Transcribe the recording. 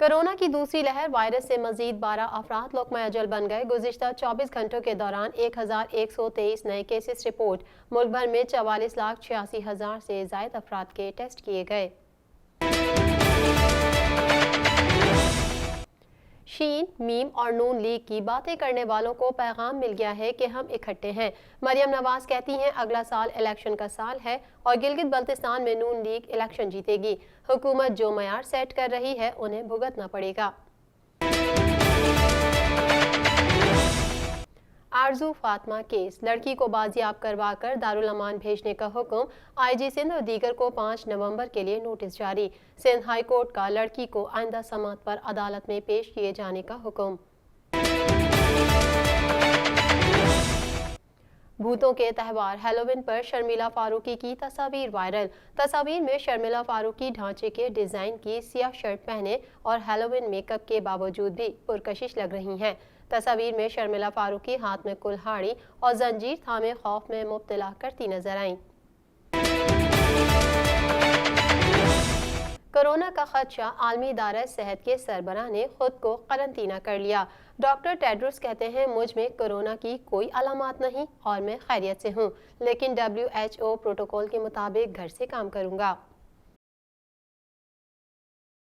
Corona की दूसरी लहर वायरस से मजीद 12 अफराद लोकमा अजल बन गए। गुज़िश्ता 24 घंटों के दौरान 1123 नए केसेस रिपोर्ट। मुल्क भर में 44,86,000 से ज़ायद अफराद के टेस्ट किए गए। शीन, मीम और नून लीग की बातें करने वालों को पैगाम मिल गया है कि हम इकट्ठे हैं। मरियम नवाज कहती हैं अगला साल इलेक्शन का साल है और गिलगित बल्तिस्तान में नून लीग इलेक्शन जीतेगी। हुकूमत जो मयार सेट कर रही है उन्हें भुगतना पड़ेगा। आरजू फातिमा केस, लड़की को बाजियाब करवा कर दारुल अमान भेजने का हुक्म। आईजी सिंध और दीगर को 5 नवंबर के लिए नोटिस जारी। सिंध हाई कोर्ट का लड़की को आइंदा समात पर अदालत में पेश किए जाने का हुक्म। भूतों के त्यौहार हैलोवीन पर शर्मिला फारूकी की तस्वीर वायरल। तस्वीर में शर्मिला फारूकी ढांचे के डिजाइन की सियाह शर्ट पहने और हैलोवीन मेकअप के बावजूद भी पुरकशिश लग रही हैं। तस्वीर में शर्मिला फारूकी हाथ में कुल्हाड़ी और जंजीर थामे खौफ में मुब्तला करती नजर आईं। कोरोना का खदशा, आलमी इदारा सेहत के सरबराह ने खुद को करंतना कर लिया। डॉक्टर टेड्रोस कहते हैं मुझ में कोरोना की कोई अलामात नहीं और मैं खैरियत से हूँ, लेकिन WHO प्रोटोकॉल के मुताबिक घर से काम करूँगा।